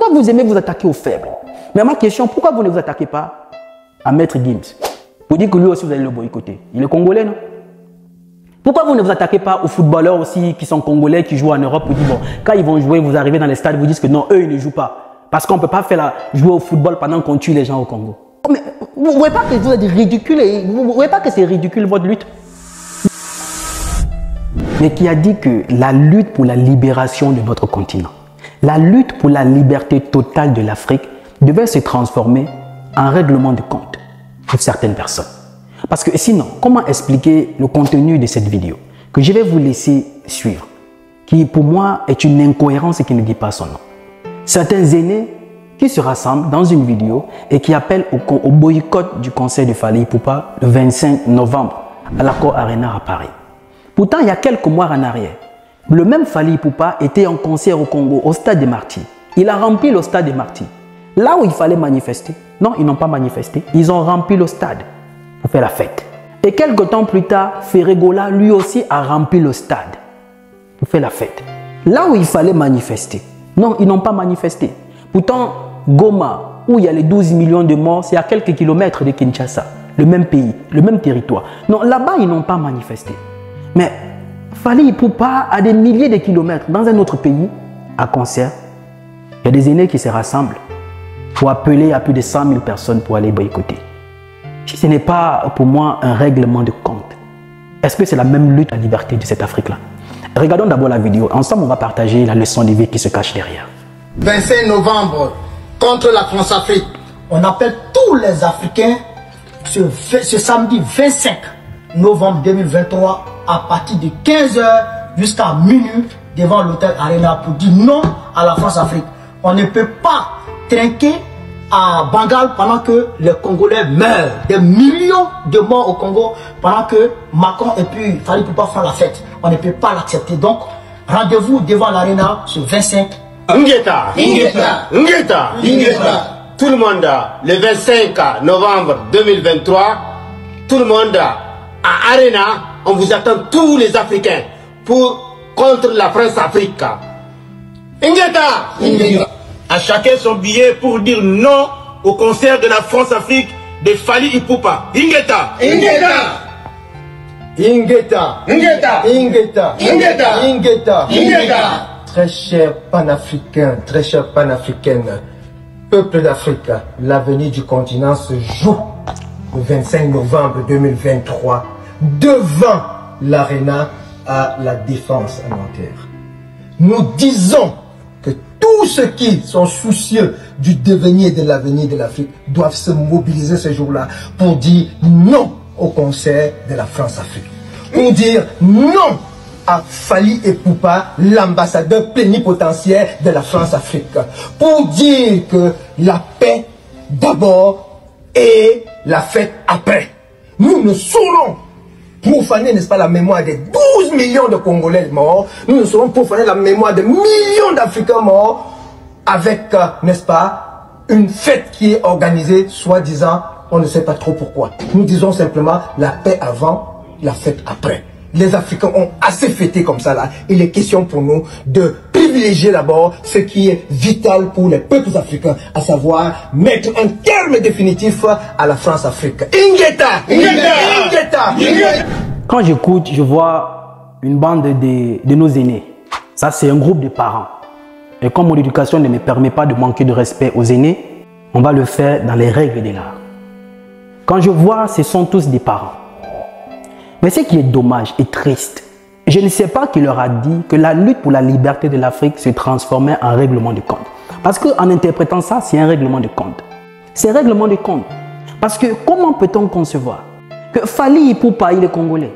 Pourquoi vous aimez vous attaquer aux faibles? Mais ma question, pourquoi vous ne vous attaquez pas à Maître Gims? Vous dites que lui aussi vous allez le boycotter. Il est congolais, non? Pourquoi vous ne vous attaquez pas aux footballeurs aussi qui sont congolais, qui jouent en Europe? Vous dites, bon, quand ils vont jouer, vous arrivez dans les stades, vous dites que non, eux, ils ne jouent pas. Parce qu'on ne peut pas faire jouer au football pendant qu'on tue les gens au Congo. Mais vous ne voyez pas que vous êtes ridicule, vous ne voyez pas que c'est ridicule votre lutte? Mais qui a dit que la lutte pour la libération de notre continent, la lutte pour la liberté totale de l'Afrique devait se transformer en règlement de compte pour certaines personnes. Parce que sinon, comment expliquer le contenu de cette vidéo que je vais vous laisser suivre, qui pour moi est une incohérence et qui ne dit pas son nom. Certains aînés qui se rassemblent dans une vidéo et qui appellent au boycott du concert de Fally Ipupa le 25 novembre à l'Accor Arena à Paris. Pourtant, il y a quelques mois en arrière, le même Fally Ipupa était en concert au Congo, au stade des Martyrs. Il a rempli le stade des Martyrs. Là où il fallait manifester, non, ils n'ont pas manifesté, ils ont rempli le stade pour faire la fête. Et quelques temps plus tard, Ferregola, lui aussi, a rempli le stade pour faire la fête. Là où il fallait manifester, non, ils n'ont pas manifesté. Pourtant, Goma, où il y a les 12 millions de morts, c'est à quelques kilomètres de Kinshasa, le même pays, le même territoire. Non, là-bas, ils n'ont pas manifesté. Mais Fally Ipupa a des milliers de kilomètres dans un autre pays, à concert. Il y a des aînés qui se rassemblent pour appeler à plus de 100 000 personnes pour aller boycotter. Si ce n'est pas pour moi un règlement de compte, est-ce que c'est la même lutte à la liberté de cette Afrique-là? Regardons d'abord la vidéo. Ensemble, on va partager la leçon de vie qui se cache derrière. 25 novembre, contre la France-Afrique. On appelle tous les Africains ce samedi 25 novembre 2023 à partir de 15 h jusqu'à minuit devant l'hôtel Arena pour dire non à la France-Afrique. On ne peut pas trinquer à Bangal pendant que les Congolais meurent. Des millions de morts au Congo pendant que Macron et puis Fally Ipupa font la fête. On ne peut pas l'accepter. Donc, rendez-vous devant l'Arena ce 25. Ngeta, Ngeta, Ngeta, Ngeta. Tout le monde, le 25 novembre 2023, tout le monde à Arena, on vous attend tous les Africains contre la France-Afrique. Ngeta, Ngeta. À chacun son billet pour dire non au concert de la France-Afrique de Fally Ipupa. Ingeta, Ingeta, Ingeta, Ingeta, Ingeta, Ingeta, Ingeta, Ingeta. Très chers panafricains, très chères panafricaines, peuple d'Afrique, l'avenir du continent se joue le 25 novembre 2023 devant l'Arena à la Défense à Nanterre. Nous disons que tous ceux qui sont soucieux du devenir et de l'avenir de l'Afrique doivent se mobiliser ce jour-là pour dire non au concert de la France-Afrique. Pour dire non à Fally Ipupa, l'ambassadeur plénipotentiaire de la France-Afrique. Pour dire que la paix d'abord et la fête après. Nous ne saurons profaner, n'est-ce pas, la mémoire des 12 millions de Congolais morts. Nous ne saurons profaner la mémoire des millions d'Africains morts avec, n'est-ce pas, une fête qui est organisée, soi-disant, on ne sait pas trop pourquoi. Nous disons simplement la paix avant, la fête après. Les Africains ont assez fêté comme ça là. Il est question pour nous de privilégier d'abord ce qui est vital pour les peuples africains, à savoir mettre un terme définitif à la France-Afrique. Ingeta! Ingeta! Ingeta! Quand j'écoute, je vois une bande de nos aînés. Ça, c'est un groupe de parents. Et comme mon éducation ne me permet pas de manquer de respect aux aînés, on va le faire dans les règles de l'art. Quand je vois, ce sont tous des parents. Mais ce qui est dommage et triste, je ne sais pas qui leur a dit que la lutte pour la liberté de l'Afrique se transformait en règlement de compte. Parce qu'en interprétant ça, c'est un règlement de compte. C'est un règlement de compte. Parce que comment peut-on concevoir que Fally Ipupa, il est congolais,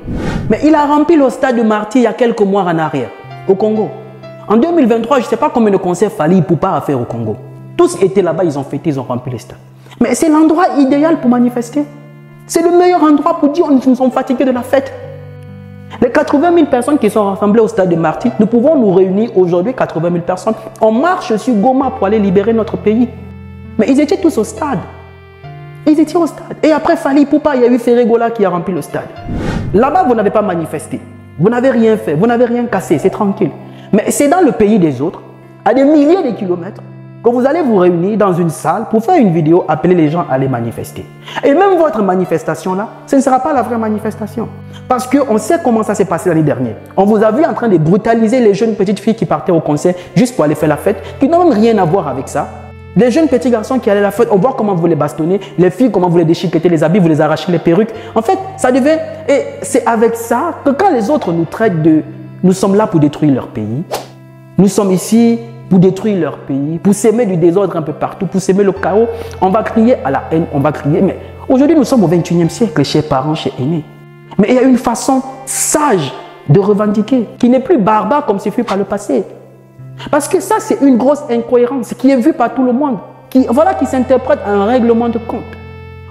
mais il a rempli le stade de Martyrs il y a quelques mois en arrière, au Congo. En 2023, je ne sais pas combien de concerts Fally Ipupa a fait au Congo. Tous étaient là-bas, ils ont fêté, ils ont rempli le stade. Mais c'est l'endroit idéal pour manifester. C'est le meilleur endroit pour dire nous sommes fatigués de la fête. Les 80 000 personnes qui sont rassemblées au stade de Martyrs, nous pouvons nous réunir aujourd'hui, 80 000 personnes. On marche sur Goma pour aller libérer notre pays. Mais ils étaient tous au stade. Ils étaient au stade. Et après Fally Ipupa, il y a eu Ferregola qui a rempli le stade. Là-bas, vous n'avez pas manifesté. Vous n'avez rien fait. Vous n'avez rien cassé. C'est tranquille. Mais c'est dans le pays des autres, à des milliers de kilomètres, que vous allez vous réunir dans une salle pour faire une vidéo, appeler les gens à aller manifester. Et même votre manifestation là, ce ne sera pas la vraie manifestation. Parce qu'on sait comment ça s'est passé l'année dernière. On vous a vu en train de brutaliser les jeunes petites filles qui partaient au concert juste pour aller faire la fête, qui n'ont même rien à voir avec ça. Les jeunes petits garçons qui allaient à la fête, on voit comment vous les bastonnez, les filles, comment vous les déchiquetez les habits, vous les arrachez les perruques. En fait, ça devait... Et c'est avec ça que quand les autres nous traitent de... Nous sommes là pour détruire leur pays. Nous sommes ici pour détruire leur pays, pour s'aimer du désordre un peu partout, pour s'aimer le chaos. On va crier à la haine, on va crier. Mais aujourd'hui, nous sommes au 21e siècle, chers parents, chers aînés. Mais il y a une façon sage de revendiquer, qui n'est plus barbare comme ce fut par le passé. Parce que ça, c'est une grosse incohérence qui est vue par tout le monde, qui s'interprète à un règlement de compte.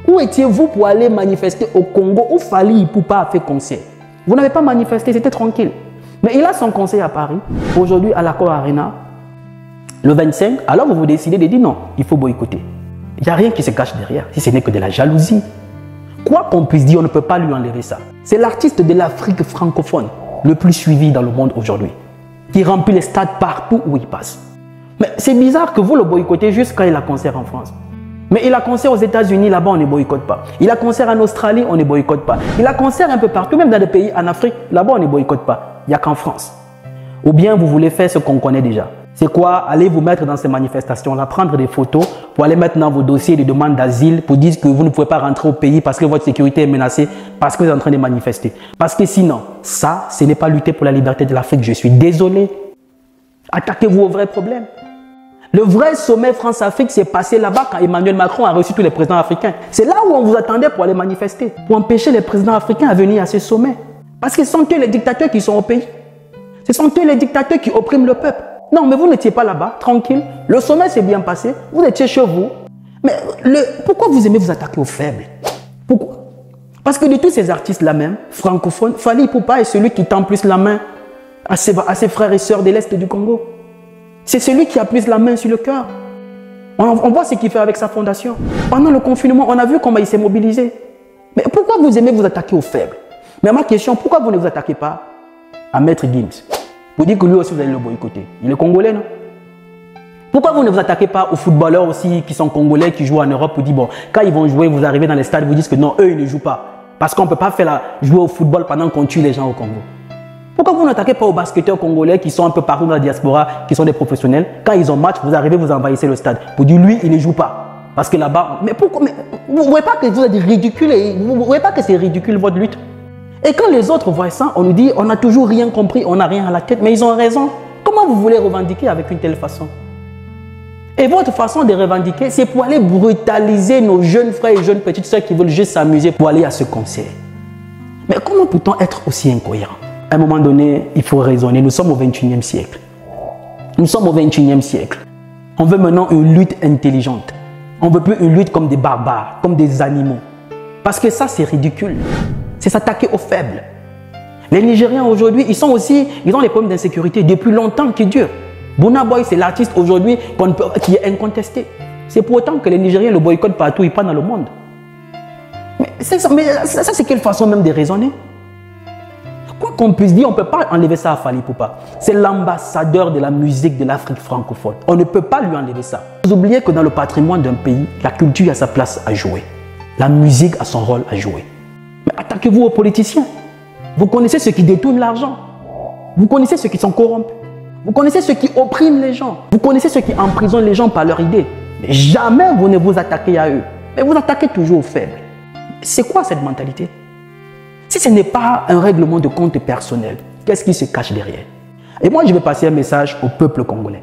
Où étiez-vous pour aller manifester au Congo où Fally Ipupa a fait concert? Vous n'avez pas manifesté, c'était tranquille. Mais il a son conseil à Paris, aujourd'hui à l'Accor Arena, le 25. Alors vous décidez de dire non, il faut boycotter. Il n'y a rien qui se cache derrière, si ce n'est que de la jalousie. Quoi qu'on puisse dire, on ne peut pas lui enlever ça. C'est l'artiste de l'Afrique francophone le plus suivi dans le monde aujourd'hui, qui remplit les stades partout où il passe. Mais c'est bizarre que vous le boycottez juste quand il a concert en France. Mais il a concert aux États-Unis, là-bas on ne boycotte pas. Il a concert en Australie, on ne boycotte pas. Il a concert un peu partout, même dans des pays en Afrique, là-bas on ne boycotte pas. Il n'y a qu'en France. Ou bien vous voulez faire ce qu'on connaît déjà. C'est quoi? Allez vous mettre dans ces manifestations-là, prendre des photos pour aller mettre dans vos dossiers de demande d'asile pour dire que vous ne pouvez pas rentrer au pays parce que votre sécurité est menacée, parce que vous êtes en train de manifester. Parce que sinon, ça, ce n'est pas lutter pour la liberté de l'Afrique. Je suis désolé. Attaquez-vous au vrai problème. Le vrai sommet France-Afrique s'est passé là-bas quand Emmanuel Macron a reçu tous les présidents africains. C'est là où on vous attendait pour aller manifester, pour empêcher les présidents africains à venir à ce sommet. Parce que ce sont eux les dictateurs qui sont au pays. Ce sont eux les dictateurs qui oppriment le peuple. Non, mais vous n'étiez pas là-bas, tranquille. Le sommet s'est bien passé. Vous étiez chez vous. Mais pourquoi vous aimez vous attaquer aux faibles? Pourquoi? Parce que de tous ces artistes-là même, francophones, Fally Ipupa est celui qui tend plus la main à ses frères et sœurs de l'Est du Congo. C'est celui qui a plus la main sur le cœur. On voit ce qu'il fait avec sa fondation. Pendant le confinement, on a vu comment il s'est mobilisé. Mais pourquoi vous aimez vous attaquer aux faibles? Mais ma question, pourquoi vous ne vous attaquez pas à Maître Gims? Vous dites que lui aussi vous allez le boycotter. Il est congolais, non? Pourquoi vous ne vous attaquez pas aux footballeurs aussi qui sont congolais, qui jouent en Europe? Vous dites, bon, quand ils vont jouer, vous arrivez dans les stades, vous dites que non, eux, ils ne jouent pas. Parce qu'on ne peut pas jouer au football pendant qu'on tue les gens au Congo. Pourquoi vous n'attaquez pas aux basketteurs congolais qui sont un peu partout dans la diaspora, qui sont des professionnels? Quand ils ont match, vous arrivez, vous envahissez le stade. Vous dites, lui, il ne joue pas. Parce que là-bas, mais pourquoi? Mais vous ne voyez pas que vous êtes ridicule, vous ne voyez pas que c'est ridicule votre lutte? Et quand les autres voient ça, on nous dit, on n'a toujours rien compris, on n'a rien à la tête, mais ils ont raison. Comment vous voulez revendiquer avec une telle façon? Et votre façon de revendiquer, c'est pour aller brutaliser nos jeunes frères et jeunes petites soeurs qui veulent juste s'amuser pour aller à ce concert. Mais comment peut-on être aussi incohérent? À un moment donné, il faut raisonner. Nous sommes au 21e siècle. Nous sommes au 21e siècle. On veut maintenant une lutte intelligente. On ne veut plus une lutte comme des barbares, comme des animaux. Parce que ça, c'est ridicule. C'est s'attaquer aux faibles. Les Nigériens aujourd'hui, ils ont des problèmes d'insécurité depuis longtemps qui durent. Burna Boy, c'est l'artiste aujourd'hui qui est incontesté. C'est pour autant que les Nigériens le boycottent partout, ils partent dans le monde. Mais ça c'est quelle façon même de raisonner? Quoi qu'on puisse dire, on ne peut pas enlever ça à Fally Ipupa. C'est l'ambassadeur de la musique de l'Afrique francophone. On ne peut pas lui enlever ça. Vous oubliez que dans le patrimoine d'un pays, la culture a sa place à jouer. La musique a son rôle à jouer. Mais attaquez-vous aux politiciens. Vous connaissez ceux qui détournent l'argent. Vous connaissez ceux qui sont corrompus. Vous connaissez ceux qui oppriment les gens. Vous connaissez ceux qui emprisonnent les gens par leurs idées. Mais jamais vous ne vous attaquez à eux. Mais vous attaquez toujours aux faibles. C'est quoi cette mentalité? Si ce n'est pas un règlement de compte personnel, qu'est-ce qui se cache derrière? Et moi, je vais passer un message au peuple congolais.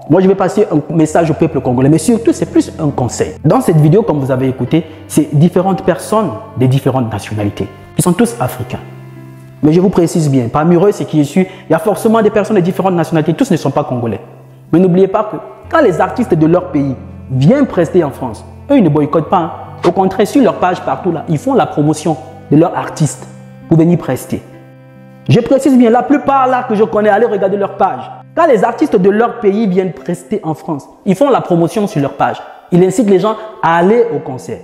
Moi, je vais passer un message au peuple congolais, mais surtout, c'est plus un conseil. Dans cette vidéo, comme vous avez écouté, c'est différentes personnes de différentes nationalités, qui sont tous africains. Mais je vous précise bien, parmi eux, c'est qui je suis, il y a forcément des personnes de différentes nationalités, tous ne sont pas congolais. Mais n'oubliez pas que quand les artistes de leur pays viennent prester en France, eux, ils ne boycottent pas. Hein. Au contraire, sur leur page partout, là, ils font la promotion de leurs artistes pour venir prester. Je précise bien, la plupart là que je connais, allez regarder leur page. Quand les artistes de leur pays viennent prester en France, ils font la promotion sur leur page. Ils incitent les gens à aller au concert.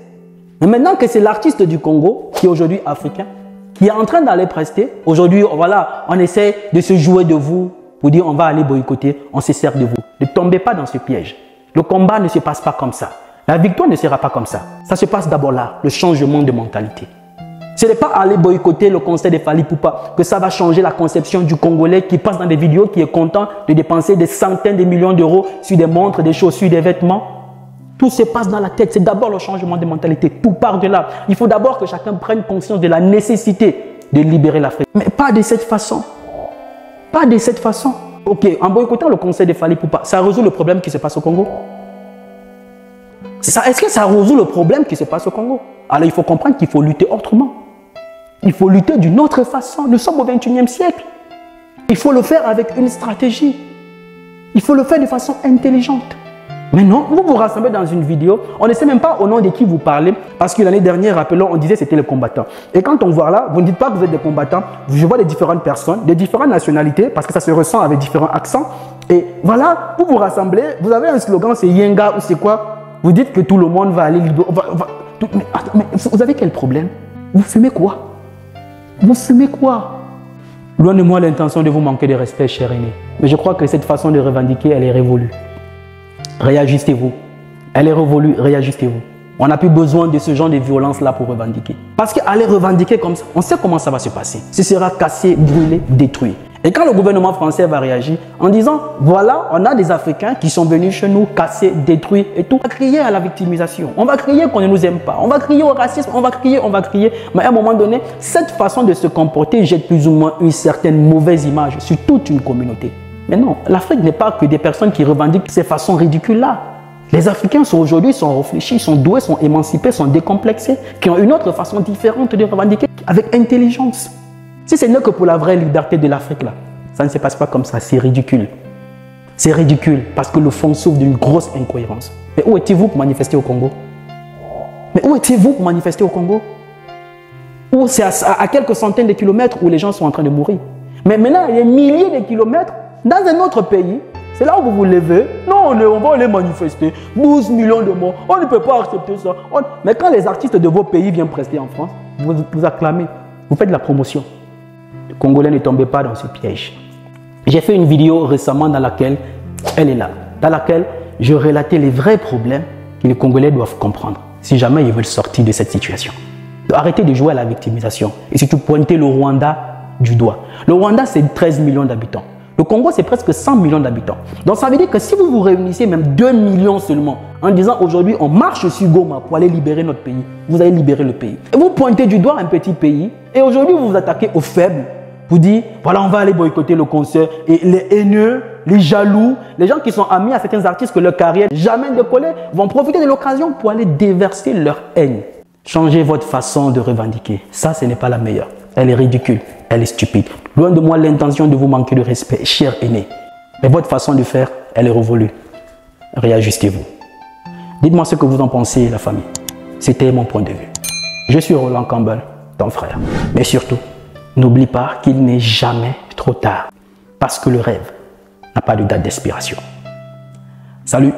Mais maintenant que c'est l'artiste du Congo, qui est aujourd'hui africain, qui est en train d'aller prester, aujourd'hui, voilà, on essaie de se jouer de vous pour dire on va aller boycotter, on se sert de vous. Ne tombez pas dans ce piège. Le combat ne se passe pas comme ça. La victoire ne sera pas comme ça. Ça se passe d'abord là, le changement de mentalité. Ce n'est pas aller boycotter le concert de Fally Ipupa que ça va changer la conception du Congolais qui passe dans des vidéos, qui est content de dépenser des centaines de millions d'euros sur des montres, des chaussures, des vêtements. Tout se passe dans la tête. C'est d'abord le changement de mentalité. Tout part de là. Il faut d'abord que chacun prenne conscience de la nécessité de libérer l'Afrique. Mais pas de cette façon. Pas de cette façon. Ok, en boycottant le concert de Fally Ipupa, ça résout le problème qui se passe au Congo? Est-ce que ça résout le problème qui se passe au Congo? Alors il faut comprendre qu'il faut lutter autrement. Il faut lutter d'une autre façon. Nous sommes au XXIe siècle. Il faut le faire avec une stratégie. Il faut le faire de façon intelligente. Mais non, vous vous rassemblez dans une vidéo, on ne sait même pas au nom de qui vous parlez, parce que l'année dernière, rappelons, on disait que c'était les combattants. Et quand on voit là, vous ne dites pas que vous êtes des combattants, je vois des différentes personnes, des différentes nationalités, parce que ça se ressent avec différents accents. Et voilà, vous vous rassemblez, vous avez un slogan, c'est Yenga ou c'est quoi? Vous dites que tout le monde va aller libérer. Mais vous avez quel problème? Vous fumez quoi? Vous fumez quoi? Loin de moi l'intention de vous manquer de respect, cher aîné. Mais je crois que cette façon de revendiquer, elle est révolue. Réajustez-vous. Elle est révolue, réajustez-vous. On n'a plus besoin de ce genre de violence-là pour revendiquer. Parce qu'aller revendiquer comme ça, on sait comment ça va se passer. Ce sera cassé, brûlé, détruit. Et quand le gouvernement français va réagir en disant, voilà, on a des Africains qui sont venus chez nous casser, détruire et tout, on va crier à la victimisation. On va crier qu'on ne nous aime pas. On va crier au racisme, on va crier, on va crier. Mais à un moment donné, cette façon de se comporter jette plus ou moins une certaine mauvaise image sur toute une communauté. Mais non, l'Afrique n'est pas que des personnes qui revendiquent ces façons ridicules-là. Les Africains aujourd'hui sont réfléchis, sont doués, sont émancipés, sont décomplexés, qui ont une autre façon différente de revendiquer avec intelligence. Si ce n'est que pour la vraie liberté de l'Afrique, là, ça ne se passe pas comme ça, c'est ridicule. C'est ridicule parce que le fond souffre d'une grosse incohérence. Mais où étiez-vous pour manifester au Congo? Mais où étiez-vous pour manifester au Congo? Où c'est à quelques centaines de kilomètres où les gens sont en train de mourir. Mais maintenant, il y a des milliers de kilomètres dans un autre pays. C'est là où vous vous levez. Non, on va aller manifester. 12 millions de morts. On ne peut pas accepter ça. Mais quand les artistes de vos pays viennent prester en France, vous acclamez. Vous faites de la promotion. Les Congolais, ne tombez pas dans ce piège. J'ai fait une vidéo récemment dans laquelle, elle est là, dans laquelle je relatais les vrais problèmes que les Congolais doivent comprendre si jamais ils veulent sortir de cette situation. Arrêtez de jouer à la victimisation et surtout pointer le Rwanda du doigt. Le Rwanda, c'est 13 millions d'habitants. Le Congo, c'est presque 100 millions d'habitants. Donc, ça veut dire que si vous vous réunissez même 2 millions seulement, en disant aujourd'hui, on marche sur Goma pour aller libérer notre pays, vous allez libérer le pays. Et vous pointez du doigt un petit pays, et aujourd'hui, vous vous attaquez aux faibles, pour dire, voilà, on va aller boycotter le concert. Et les haineux, les jaloux, les gens qui sont amis à certains artistes que leur carrière jamais décollée, vont profiter de l'occasion pour aller déverser leur haine. Changez votre façon de revendiquer. Ça, ce n'est pas la meilleure. Elle est ridicule, elle est stupide. Loin de moi l'intention de vous manquer de respect, cher aîné. Mais votre façon de faire, elle est révolue. Réajustez-vous. Dites-moi ce que vous en pensez, la famille. C'était mon point de vue. Je suis Roland Campbell, ton frère. Mais surtout, n'oublie pas qu'il n'est jamais trop tard. Parce que le rêve n'a pas de date d'expiration. Salut!